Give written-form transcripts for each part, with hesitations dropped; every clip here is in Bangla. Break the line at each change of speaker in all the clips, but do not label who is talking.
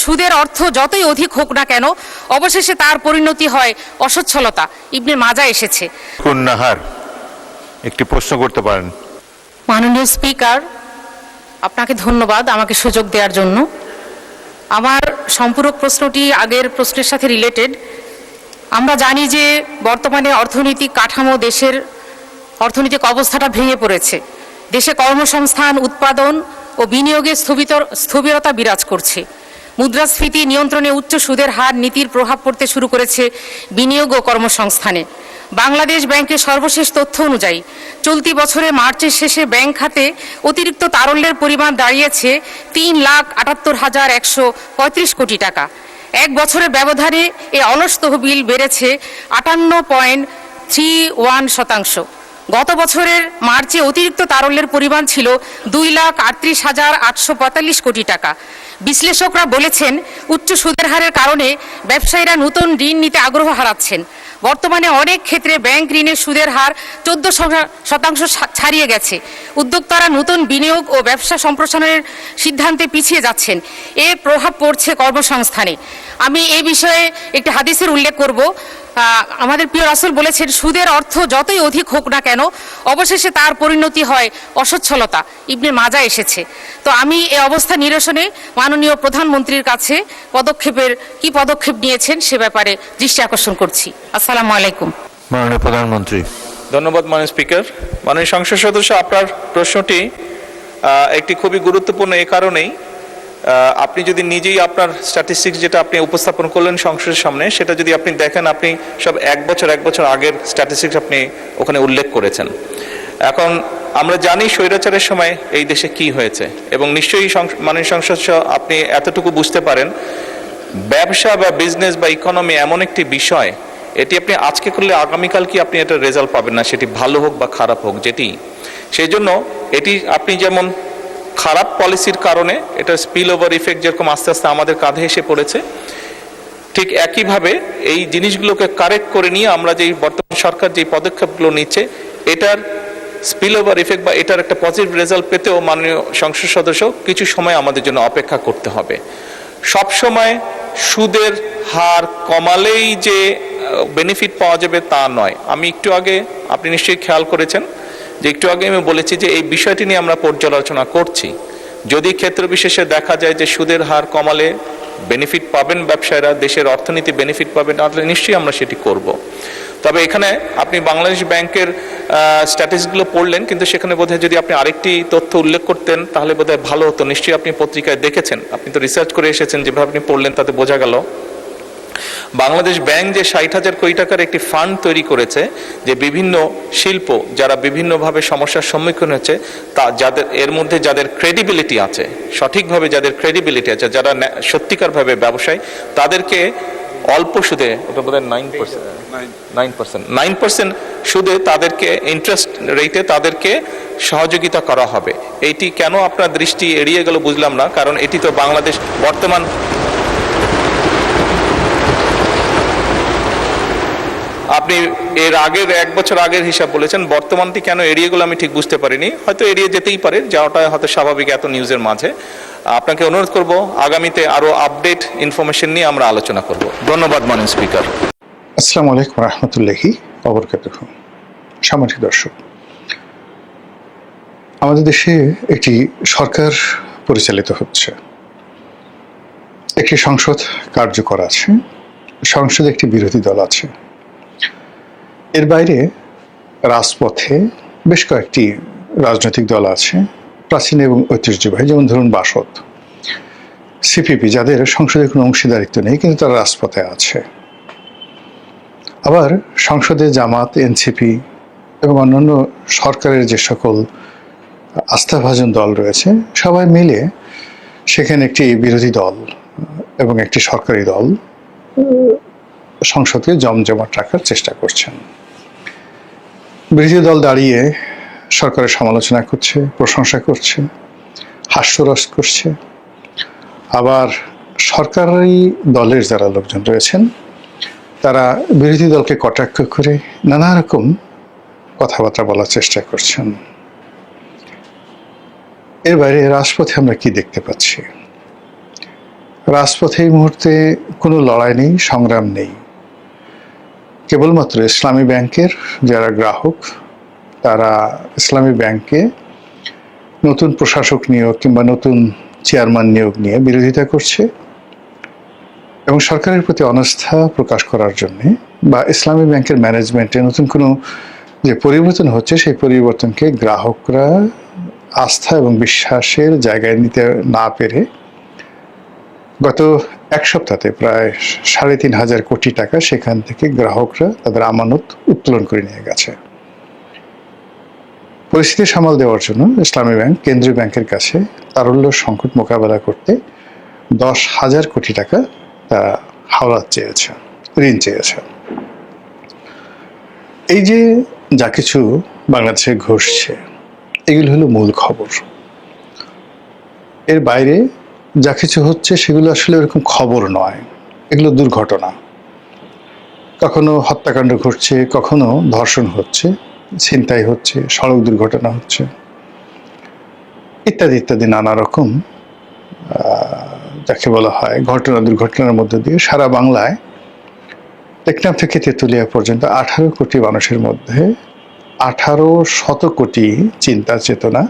সুদের অর্থ যতই অধিক হোক না কেন অবশেষে তার পরিণতি হয় অসচ্ছলতা। ইবনে মাজা এসেছে।
নাহার একটি প্রশ্ন করতে পারেন।
মাননীয় স্পিকার, আপনাকে ধন্যবাদ আমাকে সুযোগ দেওয়ার জন্য। আমার সম্পূরক প্রশ্নটি আগের প্রশ্নের সাথে রিলেটেড। আমরা জানি যে বর্তমানে অর্থনৈতিক কাঠামো, দেশের অর্থনৈতিক অবস্থাটা ভেঙে পড়েছে। দেশে কর্মসংস্থান, উৎপাদন ও বিনিয়োগে স্থবিরতা বিরাজ করছে। মুদ্রাস্ফীতি নিয়ন্ত্রণে উচ্চ সুদের হার নীতির প্রভাব পড়তে শুরু করেছে বিনিয়োগ ও কর্মসংস্থানে। বাংলাদেশ ব্যাংকের সর্বশেষ তথ্য অনুযায়ী চলতি বছরে মার্চের শেষে ব্যাংক খাতে অতিরিক্ত তারল্যের পরিমাণ দাঁড়িয়েছে 3,78,135 কোটি টাকা। এক বছরের ব্যবধানে এ অলস তহবিল বেড়েছে 58.31%। গত বছরের মার্চে অতিরিক্ত তারল্যের পরিমাণ ছিল 2,38,845 কোটি টাকা। বিশ্লেষকরা বলেছেন, উচ্চ সুদের হারের কারণে ব্যবসায়ীরা নতুন ঋণ নিতে আগ্রহ হারাচ্ছেন। বর্তমানে অনেক ক্ষেত্রে ব্যাংক ঋণের সুদের হার 14% ছাড়িয়ে গেছে। উদ্যোক্তারা নতুন বিনিয়োগ ও ব্যবসা সম্প্রসারণের সিদ্ধান্তে পিছিয়ে যাচ্ছেন। এর প্রভাব পড়ছে কর্মসংস্থানে। আমি এই বিষয়ে একটি হাদিসের উল্লেখ করব। আমাদের প্রিয় রাসূল বলেছেন, সুদের অর্থ যতই অধিক হোক না কেন অবশেষে তার পরিণতি হয় অসচ্ছলতা। ইবনে মাজা এসেছে। তো আমি এই অবস্থা নিরসনে মাননীয় প্রধানমন্ত্রীর কাছে কি পদক্ষেপ নিয়েছেন সে ব্যাপারে দৃষ্টি আকর্ষণ করছি। আসসালামু আলাইকুম।
মাননীয় প্রধানমন্ত্রী।
ধন্যবাদ মাননীয় স্পিকার। মাননীয় সংসদ সদস্য, আপনার প্রশ্নটি একটি খুবই গুরুত্বপূর্ণ এই কারণেই, আপনি যদি নিজেই আপনার স্ট্যাটিস্টিক্স যেটা আপনি উপস্থাপন করলেন সংসদের সামনে, সেটা যদি আপনি দেখেন, আপনি সব এক বছর আগের স্ট্যাটিস্টিক্স আপনি ওখানে উল্লেখ করেছেন। এখন আমরা জানি স্বৈরাচারের সময় এই দেশে কি হয়েছে, এবং নিশ্চয়ই মাননীয় সংসদ আপনি এতটুকু বুঝতে পারেন, ব্যবসা বা বিজনেস বা ইকোনমি এমন একটি বিষয়, এটি আপনি আজকে করলে আগামীকাল কি আপনি এটার রেজাল্ট পাবেন না, সেটি ভালো হোক বা খারাপ হোক যেটি। সেই জন্য এটি আপনি যেমন খারাপ পলিসির কারণে এটা স্পিল ওভার ইফেক্ট যেরকম আস্তে আস্তে আমাদের কাঁধে এসে পড়েছে, ঠিক একইভাবে এই জিনিসগুলোকে কারেক্ট করে নিয়ে আমরা যেই বর্তমান সরকার যেই পদক্ষেপগুলো নিচ্ছে, এটার স্পিল ওভার ইফেক্ট বা এটার একটা পজিটিভ রেজাল্ট পেতেও মাননীয় সংসদ সদস্য কিছু সময় আমাদের জন্য অপেক্ষা করতে হবে। সব সময় সুদের হার কমালেই যে বেনিফিট পাওয়া যাবে তা নয়। আমি একটু আগে, আপনি নিশ্চয়ই খেয়াল করেছেন যে একটু আগে আমি বলেছি যে এই বিষয়টি নিয়ে আমরা পর্যালোচনা করছি। যদি ক্ষেত্র বিশেষে দেখা যায় যে সুদের হার কমালে বেনিফিট পাবেন ব্যবসায়ীরা, দেশের অর্থনীতি বেনিফিট পাবেন, তাহলে নিশ্চয়ই আমরা সেটি করব। তবে এখানে আপনি বাংলাদেশ ব্যাংকের স্ট্যাটিস্টিক্সগুলো পড়লেন, কিন্তু সেখানে বোধহয় যদি আপনি আরেকটি তথ্য উল্লেখ করতেন তাহলে বোধহয় ভালো হতো। নিশ্চয়ই আপনি পত্রিকায় দেখেছেন, আপনি তো রিসার্চ করে এসেছেন, যেভাবে আপনি পড়লেন তাতে বোঝা গেল বাংলাদেশ ব্যাংক যে 60,000 কোটি টাকার একটি ফান্ড তৈরি করেছে, যে বিভিন্ন শিল্প যারা বিভিন্নভাবে সমস্যার সম্মুখীন হচ্ছে, তা যাদের এর মধ্যে যাদের ক্রেডিবিলিটি আছে, সঠিকভাবে যাদের ক্রেডিবিলিটি আছে, যারা সত্যিকারভাবে ব্যবসায়ী, তাদেরকে অল্প সুদে, ওটা বোধহয় 9% সুদে তাদেরকে ইন্টারেস্ট রেটে তাদেরকে সহযোগিতা করা হবে। এইটি কেন আপনার দৃষ্টি এড়িয়ে গেল বুঝলাম না, কারণ এটি তো বাংলাদেশ বর্তমান, আপনি এর আগের এক বছর আগের হিসাব বলেছেন, বর্তমানটি কেন এড়িয়ে গেল আমি ঠিক বুঝতে পারিনি। হয়তো এড়িয়ে যেতেই পারে, যাওয়াটা হয়তো স্বাভাবিক এত নিউজের মাঝে। আপনাকে অনুরোধ করব আগামীতে আরো আপডেট ইনফরমেশন নিয়ে আমরা আলোচনা করব। ধন্যবাদ মাননীয় স্পিকার।
আসসালামু আলাইকুম রহমতুল্লাহি ওয়া সম্মানিত দর্শক, আমাদের দেশে একটি সরকার পরিচালিত হচ্ছে, একটি সংসদ কার্যকর আছে, সংসদে একটি বিরোধী দল আছে। এর বাইরে রাজপথে বেশ কয়েকটি রাজনৈতিক দল আছে, প্রাচীন এবং ঐতিহ্যবাহী, যেমন ধরুন বাসদ, সিপিপি, যাদের সংসদে কোনো অংশীদারিত্ব নেই কিন্তু তারা রাজপথে আছে। আবার সংসদে জামাত, এনসিপি এবং অন্যান্য সরকারের যে সকল আস্থাভাজন দল রয়েছে, সবাই মিলে সেখানে একটি বিরোধী দল এবং একটি সরকারি দল সংসদকে জমজমাট রাখার চেষ্টা করছেন। বিরোধী দল দাঁড়িয়ে সরকারের সমালোচনা করছে, প্রশংসা করছে, হাস্যরস করছে। আবার সরকারি দলের যারা লোকজন রয়েছেন তারা বিরোধী দলকে কটাক্ষ করে নানা রকম কথাবার্তা বলার চেষ্টা করছেন। এর বাইরে রাজপথে আমরা কি দেখতে পাচ্ছি? রাজপথে এই মুহূর্তে কোনো লড়াই নেই, সংগ্রাম নেই। কেবলমাত্র ইসলামী ব্যাংকের যারা গ্রাহক, তারা ইসলামী ব্যাংকে নতুন প্রশাসক নিয়োগ কিংবা নতুন চেয়ারম্যান নিয়োগ নিয়ে বিরোধিতা করছে এবং সরকারের প্রতি অনাস্থা প্রকাশ করার জন্যে বা ইসলামী ব্যাংকের ম্যানেজমেন্টে নতুন কোনো যে পরিবর্তন হচ্ছে সেই পরিবর্তনকে গ্রাহকরা আস্থা এবং বিশ্বাসের জায়গায় নিতে না পেরে গত এক সপ্তাহে প্রায় ৩,৫০০ কোটি টাকা সেখান থেকে গ্রাহকরা তাদের আমানত উত্তোলন করে নিয়ে গেছে। পরিস্থিতি সামাল দেওয়ার জন্য ইসলামী ব্যাংক কেন্দ্রীয় ব্যাংকের কাছে তারল্য সংকট মোকাবেলা করতে ১০,০০০ কোটি টাকা তারা হাওলাত চেয়েছে, ঋণ চেয়েছে। এই যে যা কিছু বাংলাদেশে ঘটছে, এগুলো হলো মূল খবর। এর বাইরে যা কিছু হচ্ছে সেগুলো আসলে এরকম খবর নয়, এগুলো দুর্ঘটনা। কখনো হত্যাকাণ্ড ঘটছে, কখনো ধর্ষণ হচ্ছে, ছিনতাই হচ্ছে, সড়ক দুর্ঘটনা হচ্ছে, ইত্যাদি ইত্যাদি নানা রকম যাকে বলা হয় ঘটনা দুর্ঘটনার মধ্য দিয়ে সারা বাংলায় টেকনাফ থেকে তেঁতুলিয়া পর্যন্ত 18 কোটি মানুষের মধ্যে 1800 কোটি চিন্তা চেতনা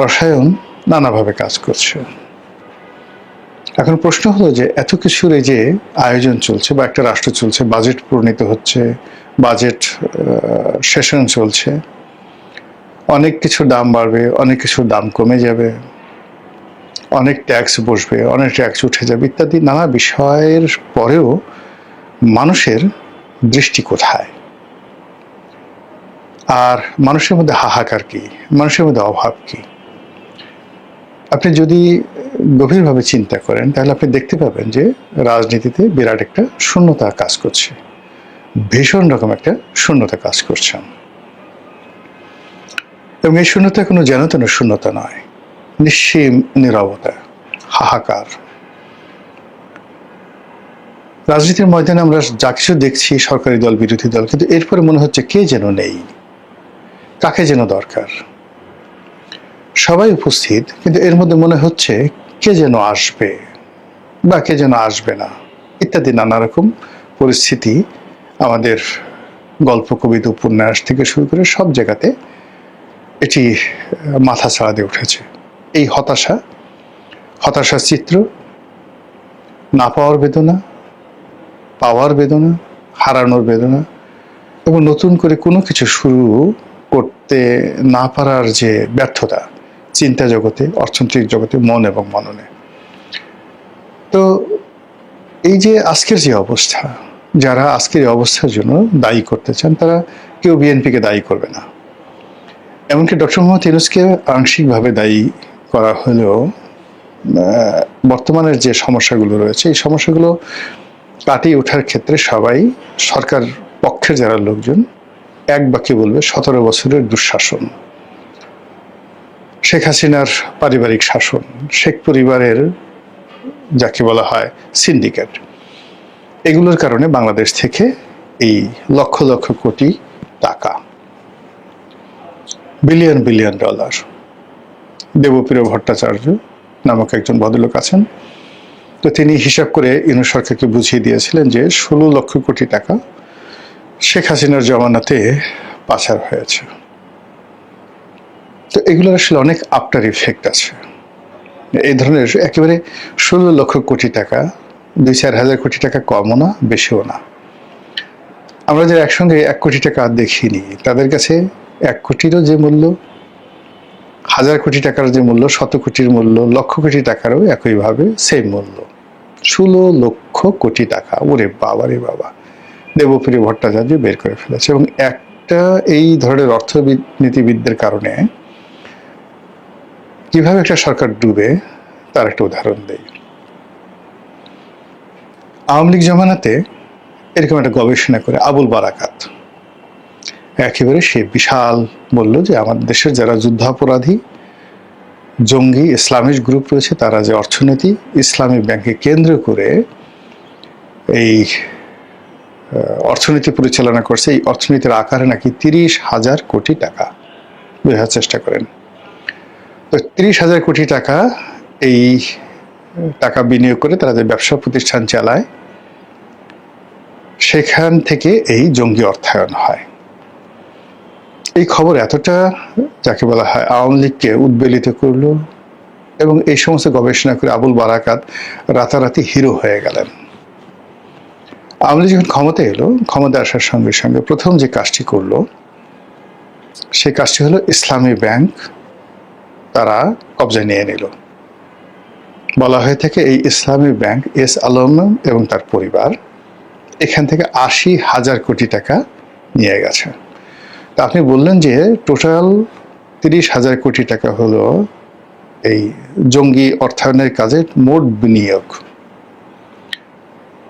রসায়ন নানাভাবে কাজ করছে। এখন প্রশ্ন হলো যে এত কিছুর এই যে আয়োজন চলছে বা একটা রাষ্ট্র চলছে, বাজেট প্রণীত হচ্ছে, বাজেট সেশন চলছে, অনেক কিছুর দাম বাড়বে, অনেক কিছুর দাম কমে যাবে, অনেক ট্যাক্স বসবে, অনেক ট্যাক্স উঠে যাবে ইত্যাদি নানা বিষয়ের পরেও মানুষের দৃষ্টি কোথায়? আর মানুষের মধ্যে হাহাকার কি, মানুষের মধ্যে অভাব কি? আপনি যদি গভীরভাবে চিন্তা করেন তাহলে আপনি দেখতে পাবেন যে রাজনীতিতে বিরাট একটা শূন্যতা কাজ করছে, ভীষণ রকম একটা শূন্যতা কাজ করছে। এবং এই শূন্যতা কোনো যেন তেন শূন্যতা নয়, নিঃসীম নীরবতা, হাহাকার। রাজনীতির ময়দানে আমরা যা কিছু দেখছি, সরকারি দল বিরোধী দল, কিন্তু এরপরে মনে হচ্ছে কে যেন নেই, কাকে যেন দরকার। সবাই উপস্থিত, কিন্তু এর মধ্যে মনে হচ্ছে কে যেন আসবে বা কে যেন আসবে না ইত্যাদি নানা রকম পরিস্থিতি আমাদের গল্প, কবিতা, উপন্যাস থেকে শুরু করে সব জায়গাতে এটি মাথা ছাড়া দিয়ে উঠেছে। এই হতাশার চিত্র, না পাওয়ার বেদনা, পাওয়ার বেদনা, হারানোর বেদনা এবং নতুন করে কোনো কিছু শুরু করতে না পারার যে ব্যর্থতা চিন্তা জগতে, অর্থনৈতিক জগতে, মন এবং মননে। তো এই যে আজকের যে অবস্থা, যারা আজকের এই অবস্থার জন্য দায়ী করতে চান তারা কেউ বিএনপিকে দায়ী করবে না। এমনকি ডক্টর মোহাম্মদ ইউনূসকে আংশিকভাবে দায়ী করা হলেও বর্তমানের যে সমস্যাগুলো রয়েছে এই সমস্যাগুলো কাটিয়ে ওঠার ক্ষেত্রে সবাই সরকার পক্ষের যারা লোকজন এক বাক্যে বলবে 17 বছরের দুঃশাসন, শেখ হাসিনার পারিবারিক শাসন, শেখ পরিবারের যাকে বলা হয় সিন্ডিকেট, এগুলোর কারণে বাংলাদেশ থেকে এই লক্ষ লক্ষ কোটি টাকা, billion billion dollar, Debapriya Bhattacharya নামক একজন ভদ্রলোক আছেন, তো তিনি হিসাব করে ইউনূস সরকারকে বুঝিয়ে দিয়েছিলেন যে 16 লক্ষ কোটি টাকা শেখ হাসিনার জমানাতে পাচার হয়েছে। তো এগুলোর আসলে অনেক আফটার ইফেক্ট আছে। এই ধরনের একেবারে 16 লক্ষ কোটি টাকা 2-4 হাজার কোটি টাকা কমও না, বেশিও না। আমরা যারা একসঙ্গে 1 কোটি টাকা দেখিনি তাদের কাছে 1 কোটিরও যে মূল্য, 1000 কোটি টাকার যে মূল্য, 100 কোটির মূল্য, লক্ষ কোটি টাকারও একইভাবে সেম মূল্য। 16 লক্ষ কোটি টাকা, ওরে বাবা রে বাবা, দেবপ্রিয় ভট্টাচার্য বের করে ফেলেছে। এবং একটা এই ধরনের অর্থনীতিবিদদের কারণে কিভাবে একটা সরকার ডুবে তার একটা উদাহরণ দেই। আওয়ামী লীগ জমানাতে এরকম একটা গবেষণা করে আবুল বারাকাত একেবারে সে বিশাল বলল যে আমাদের দেশের যারা যুদ্ধাপরাধী, জঙ্গি, ইসলামিস্ট গ্রুপ রয়েছে তারা যে অর্থনীতি ইসলামী ব্যাংকে কেন্দ্র করে এই অর্থনীতি পরিচালনা করছে, এই অর্থনীতির আকারে নাকি 30,000 কোটি টাকা। বোঝার চেষ্টা করেন তো 30,000 কোটি টাকা এই টাকা বিনিয়োগ করে তারা যে ব্যবসা প্রতিষ্ঠান চালায়, সেখান থেকে এই জঙ্গি অর্থায়ন হয়। এই খবর এতটা যাকে বলা হয় আওয়ামী লীগকে উদ্বেলিত করলো, এবং এই সমস্ত গবেষণা করে আবুল বারাকাত রাতারাতি হিরো হয়ে গেলেন। আওয়ামী লীগ যখন ক্ষমতা এলো, ক্ষমতা আসার সঙ্গে সঙ্গে প্রথম যে কাজটি করলো সেই কাজটি হলো ইসলামী ব্যাংক তারা কবজায় নিয়ে নিল। বলা হয়ে থাকে এই ইসলামী ব্যাংক এস আলম এবং তার পরিবার এখান থেকে ৮০,০০০ কোটি টাকা নিয়ে গেছে। তা আপনি বললেন যে টোটাল ৩০,০০০ কোটি টাকা হলো এই জঙ্গি অর্থায়নের কাজে মোট বিনিয়োগ।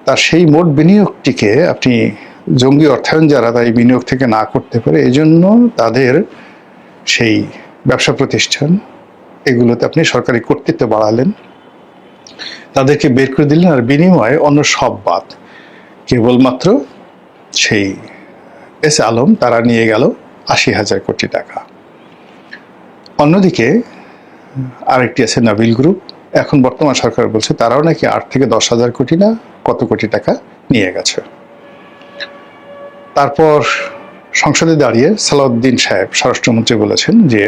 তার সেই মোট বিনিয়োগটিকে আপনি জঙ্গি অর্থায়ন যারা তাই বিনিয়োগ থেকে না করতে পারে এই জন্য তাদের সেই ব্যবসা প্রতিষ্ঠান এগুলোতে আপনি সরকারি কর্তৃত্ব বাড়ালেন, তাদেরকে বের করে দিলেন, আর বিনিময়ে অন্য সব বাদ, কেবলমাত্র সেই এস আলম তারা নিয়ে গেল ৮০,০০০ কোটি টাকা। অন্যদিকে আরেকটি আছে নাবিল গ্রুপ, এখন বর্তমান সরকার বলছে তারাও নাকি ৮ থেকে ১০,০০০ কোটি না কত কোটি টাকা নিয়ে গেছে। তারপর সংসদে দাঁড়িয়ে সালাউদ্দিন সাহেব স্বরাষ্ট্রমন্ত্রী বলেছেন যে